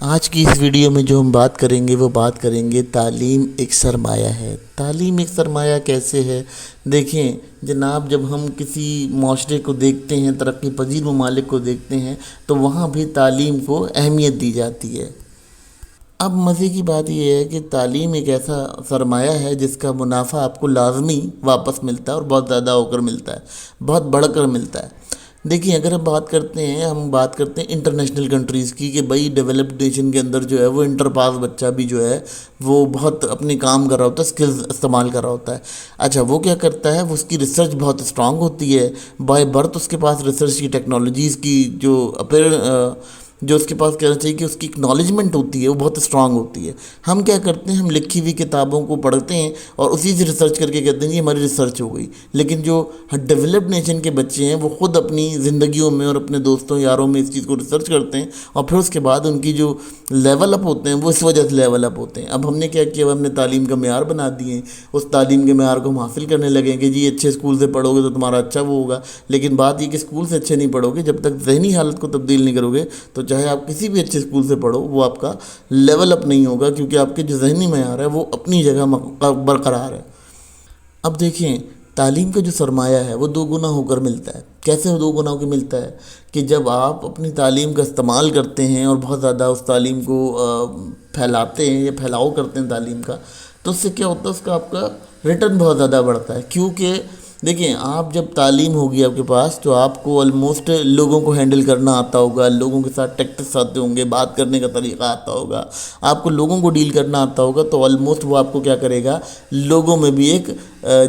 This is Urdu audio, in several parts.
آج کی اس ویڈیو میں جو ہم بات کریں گے وہ بات کریں گے تعلیم ایک سرمایہ ہے۔ تعلیم ایک سرمایہ کیسے ہے؟ دیکھیں جناب، جب ہم کسی معاشرے کو دیکھتے ہیں، ترقی پذیر ممالک کو دیکھتے ہیں، تو وہاں بھی تعلیم کو اہمیت دی جاتی ہے۔ اب مزے کی بات یہ ہے کہ تعلیم ایک ایسا سرمایہ ہے جس کا منافع آپ کو لازمی واپس ملتا ہے اور بہت زیادہ ہو کر ملتا ہے، بہت بڑھ کر ملتا ہے۔ دیکھیں، اگر ہم بات کرتے ہیں انٹرنیشنل کنٹریز کی، کہ بھائی ڈیولپڈ نیشن کے اندر جو ہے وہ انٹر پاس بچہ بھی جو ہے وہ بہت اپنے کام کر رہا ہوتا ہے، سکلز استعمال کر رہا ہوتا ہے۔ اچھا، وہ کیا کرتا ہے؟ وہ اس کی ریسرچ بہت اسٹرانگ ہوتی ہے، بائی برتھ اس کے پاس ریسرچ کی ٹیکنالوجیز کی جو اس کے پاس کہنا چاہیے کہ اس کی اکنالجمنٹ ہوتی ہے وہ بہت اسٹرانگ ہوتی ہے۔ ہم کیا کرتے ہیں؟ ہم لکھی ہوئی کتابوں کو پڑھتے ہیں اور اسی سے ریسرچ کر کے کہتے ہیں کہ ہماری ریسرچ ہو گئی، لیکن جو ڈیولپڈ نیشن کے بچے ہیں وہ خود اپنی زندگیوں میں اور اپنے دوستوں یاروں میں اس چیز کو ریسرچ کرتے ہیں، اور پھر اس کے بعد ان کی جو لیول اپ ہوتے ہیں وہ اس وجہ سے لیول اپ ہوتے ہیں۔ اب ہم نے کیا کیا؟ ہم نے تعلیم کا معیار بنا دیے ہیں، اس تعلیم کے معیار کو ہم حاصل کرنے لگے کہ جی اچھے اسکول سے پڑھو گے تو تمہارا اچھا وہ ہوگا، لیکن بات یہ کہ اسکول سے اچھے نہیں پڑھو گے، جب تک ذہنی حالت کو تبدیل نہیں کرو گے تو چاہے آپ کسی بھی اچھے اسکول سے پڑھو وہ آپ کا لیول اپ نہیں ہوگا، کیونکہ آپ کے جو ذہنی معیار ہے وہ اپنی جگہ برقرار ہے۔ اب دیکھیں، تعلیم کا جو سرمایہ ہے وہ دو گنا ہو کر ملتا ہے۔ کیسے دو گنا ہو کے ملتا ہے؟ کہ جب آپ اپنی تعلیم کا استعمال کرتے ہیں اور بہت زیادہ اس تعلیم کو پھیلاتے ہیں یا پھیلاؤ کرتے ہیں تعلیم کا، تو اس سے کیا ہوتا ہے؟ اس کا آپ کا ریٹرن بہت زیادہ بڑھتا ہے، کیونکہ دیکھیں، آپ جب تعلیم ہوگی آپ کے پاس تو آپ کو آلموسٹ لوگوں کو ہینڈل کرنا آتا ہوگا، لوگوں کے ساتھ ٹیکٹس آتے ہوں گے، بات کرنے کا طریقہ آتا ہوگا، آپ کو لوگوں کو ڈیل کرنا آتا ہوگا، تو آلموسٹ وہ آپ کو کیا کرے گا؟ لوگوں میں بھی ایک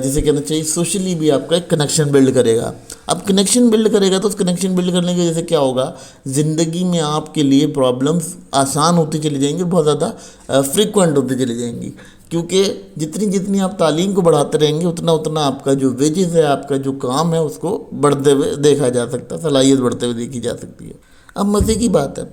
جسے کہنا چاہیے سوشلی بھی آپ کا ایک کنیکشن بلڈ کرے گا۔ اب کنیکشن بلڈ کرے گا تو اس کنیکشن بلڈ کرنے کی وجہ سے کیا ہوگا؟ زندگی میں آپ کے لیے پرابلمس آسان ہوتی چلی جائیں گی، بہت زیادہ فریکوینٹ ہوتی چلی جائیں گی، کیونکہ جتنی آپ تعلیم کو بڑھاتے رہیں گے اتنا آپ کا جو ویجز ہے، آپ کا جو کام ہے، اس کو بڑھتے ہوئے دیکھا جا سکتا ہے، صلاحیت بڑھتے ہوئے دیکھی جا سکتی ہے۔ اب مزے کی بات ہے،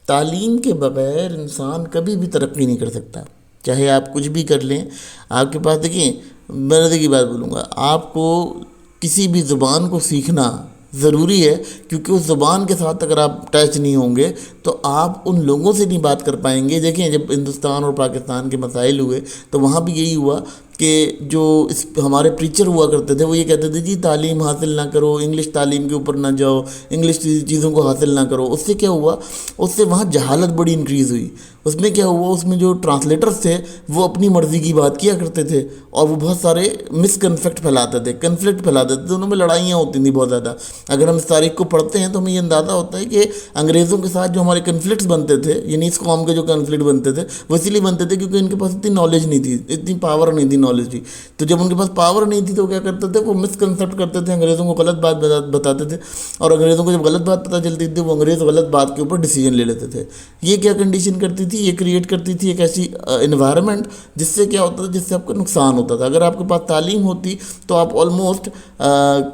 تعلیم کے بغیر انسان کبھی بھی ترقی نہیں کر سکتا، چاہے آپ کچھ بھی کر لیں۔ آپ کے پاس دیکھیں، میں مزے کی بات بولوں گا، آپ کو کسی بھی زبان کو سیکھنا ضروری ہے، کیونکہ اس زبان کے ساتھ اگر آپ ٹچ نہیں ہوں گے تو آپ ان لوگوں سے نہیں بات کر پائیں گے۔ دیکھیں، جب ہندوستان اور پاکستان کے مسائل ہوئے تو وہاں بھی یہی ہوا کہ جو ہمارے پریچر ہوا کرتے تھے وہ یہ کہتے تھے جی تعلیم حاصل نہ کرو، انگلش تعلیم کے اوپر نہ جاؤ، انگلش چیزوں کو حاصل نہ کرو۔ اس سے کیا ہوا؟ اس سے وہاں جہالت بڑی انکریز ہوئی۔ اس میں کیا ہوا؟ اس میں جو ٹرانسلیٹرز تھے وہ اپنی مرضی کی بات کیا کرتے تھے اور وہ بہت سارے کنفلکٹ پھیلاتے تھے، دونوں میں لڑائیاں ہوتی تھیں بہت زیادہ۔ اگر ہم اس تاریخ کو پڑھتے ہیں تو ہمیں یہ اندازہ ہوتا ہے کہ انگریزوں کے ساتھ جو ہمارے کنفلکٹس بنتے تھے، یعنی اس قوم کے جو کنفلکٹ بنتے تھے وہ اسی لیے بنتے تھے کیونکہ ان کے پاس اتنی نالج نہیں تھی، اتنی پاور نہیں تھی، نالج تھی۔ تو جب ان کے پاس پاور نہیں تھی تو کیا کرتے تھے؟ وہ مسکنسیپٹ کرتے تھے، انگریزوں کو غلط بات بتاتے تھے، اور انگریزوں کو جب غلط بات پتہ چلتی تھی وہ انگریز غلط بات کے اوپر ڈیسیجن لے لیتے تھے۔ یہ کیا کنڈیشن کرتی تھی؟ یہ کریٹ کرتی تھی ایک ایسی انوائرمنٹ جس سے کیا ہوتا تھا؟ جس سے آپ کو نقصان ہوتا تھا۔ اگر آپ کے پاس تعلیم ہوتی تو آپ آلموسٹ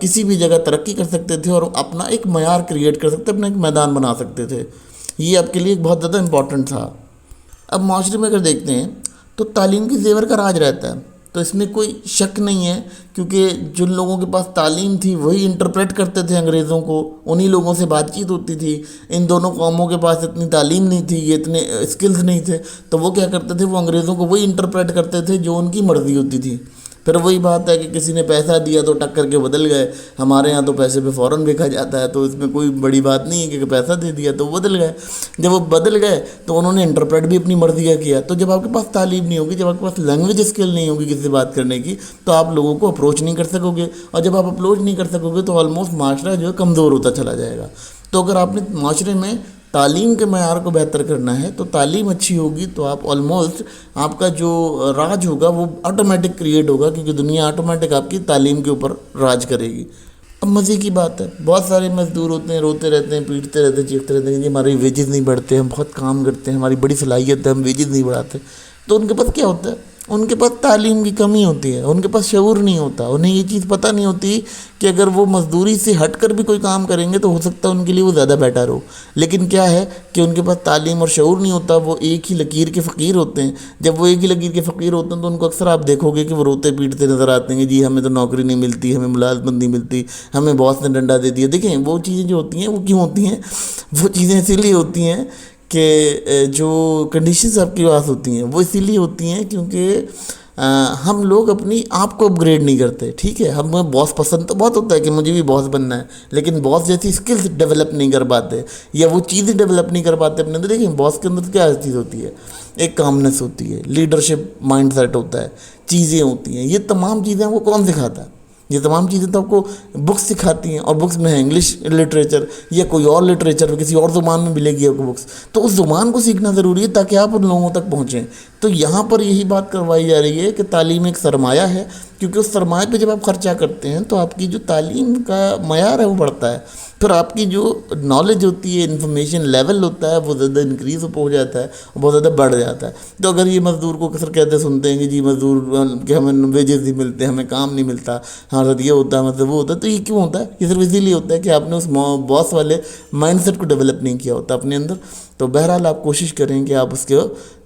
کسی بھی جگہ ترقی کر سکتے تھے اور اپنا ایک معیار کریٹ کر سکتے، اپنا ایک میدان بنا سکتے تھے۔ یہ آپ کے لیے بہت زیادہ امپورٹنٹ تھا۔ اب معاشرے میں اگر دیکھتے ہیں تو تعلیم کی زیور کا راج رہتا ہے، تو اس میں کوئی شک نہیں ہے، کیونککہ جن لوگوں کے پاس تعلیم تھی وہی انٹرپریٹ کرتے تھے انگریزوں کو، انہی لوگوں سے بات چیت ہوتی تھی۔ ان دونوں قوموں کے پاس اتنی تعلیم نہیں تھی، یہ اتنے اسکلز نہیں تھے، تو وہ کیا کرتے تھے؟ وہ انگریزوں کو وہی انٹرپریٹ کرتے تھے جو ان کی مرضی ہوتی تھی۔ پھر وہی بات ہے کہ کسی نے پیسہ دیا تو ٹک کر کے بدل گئے۔ ہمارے یہاں تو پیسے پہ فوراً دیکھا جاتا ہے، تو اس میں کوئی بڑی بات نہیں ہے کہ پیسہ دے دیا تو وہ بدل گئے۔ جب وہ بدل گئے تو انہوں نے انٹرپریٹ بھی اپنی مرضی کا کیا۔ تو جب آپ کے پاس تعلیم نہیں ہوگی، جب آپ کے پاس لینگویج اسکل نہیں ہوگی کسی سے بات کرنے کی، تو آپ لوگوں کو اپروچ نہیں کر سکو گے، اور جب آپ اپروچ نہیں کر سکو گے تو آلموسٹ معاشرہ جو ہے کمزور ہوتا چلا جائے گا۔ تو اگر آپ نے معاشرے میں تعلیم کے معیار کو بہتر کرنا ہے تو تعلیم اچھی ہوگی تو آپ آلموسٹ آپ کا جو راج ہوگا وہ آٹومیٹک کریٹ ہوگا، کیونکہ دنیا آٹومیٹک آپ کی تعلیم کے اوپر راج کرے گی۔ اب مزے کی بات ہے، بہت سارے مزدور ہوتے ہیں، روتے رہتے ہیں، پیٹتے رہتے ہیں، چیختے رہتے ہیں کہ ہماری ویجز نہیں بڑھتے، ہم بہت کام کرتے ہیں، ہماری بڑی صلاحیت ہے، ہم ویجز نہیں بڑھاتے۔ تو ان کے پاس کیا ہوتا ہے؟ ان کے پاس تعلیم کی کمی ہوتی ہے، ان کے پاس شعور نہیں ہوتا، انہیں یہ چیز پتہ نہیں ہوتی کہ اگر وہ مزدوری سے ہٹ کر بھی کوئی کام کریں گے تو ہو سکتا ہے ان کے لیے وہ زیادہ بیٹر ہو۔ لیکن کیا ہے کہ ان کے پاس تعلیم اور شعور نہیں ہوتا، وہ ایک ہی لکیر کے فقیر ہوتے ہیں۔ جب وہ ایک ہی لکیر کے فقیر ہوتے ہیں تو ان کو اکثر آپ دیکھو گے کہ وہ روتے پیٹتے نظر آتے ہیں کہ جی ہمیں تو نوکری نہیں ملتی، ہمیں ملازمت نہیں ملتی، ہمیں باس نے ڈنڈا دے دیا۔ دیکھیں، وہ چیزیں جو ہوتی ہیں وہ کیوں ہوتی ہیں؟ وہ چیزیں اسی لیے ہوتی ہیں کہ جو کنڈیشنز آپ کے پاس ہوتی ہیں وہ اسی لیے ہوتی ہیں کیونکہ ہم لوگ اپنی آپ کو اپگریڈ نہیں کرتے. ٹھیک ہے, ہمیں باس پسند تو بہت ہوتا ہے کہ مجھے بھی باس بننا ہے, لیکن باس جیسی اسکلز ڈیولپ نہیں کر پاتے یا وہ چیزیں ڈیولپ نہیں کر پاتے اپنے اندر. دیکھیں باس کے اندر کیا چیز ہوتی ہے, ایک کامنس ہوتی ہے, لیڈرشپ مائنڈ سیٹ ہوتا ہے, چیزیں ہوتی ہیں. یہ تمام چیزیں آپ کو کون سکھاتا ہے؟ یہ تمام چیزیں تو آپ کو بکس سکھاتی ہیں, اور بکس میں ہے انگلش لٹریچر یا کوئی اور لٹریچر کسی اور زبان میں ملے گی آپ کو بکس, تو اس زبان کو سیکھنا ضروری ہے تاکہ آپ ان لوگوں تک پہنچیں. تو یہاں پر یہی بات کروائی جا رہی ہے کہ تعلیم ایک سرمایہ ہے, کیونکہ اس سرمایہ پہ جب آپ خرچہ کرتے ہیں تو آپ کی جو تعلیم کا معیار ہے وہ بڑھتا ہے, پھر آپ کی جو نالج ہوتی ہے, انفارمیشن لیول ہوتا ہے وہ زیادہ انکریز ہو جاتا ہے, بہت زیادہ بڑھ جاتا ہے. تو اگر یہ مزدور کو اکثر کہتے سنتے ہیں کہ جی مزدور کہ ہمیں ویجز نہیں ملتے, ہمیں کام نہیں ملتا, ہمارے ساتھ یہ ہوتا ہے, مطلب وہ ہوتا ہے, تو یہ کیوں ہوتا ہے؟ یہ صرف اسی لیے ہوتا ہے کہ آپ نے اس باس والے مائنڈ سیٹ کو ڈیولپ نہیں کیا ہوتا اپنے اندر. تو بہرحال آپ کوشش کریں کہ آپ اس کے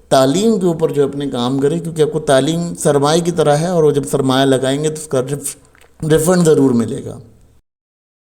تعلیم کے اوپر جو اپنے کام کریں, کیونکہ آپ کو تعلیم سرمایہ کی طرح ہے, اور وہ جب سرمایہ لگائیں گے تو اس کا ریفنڈ ضرور ملے گا.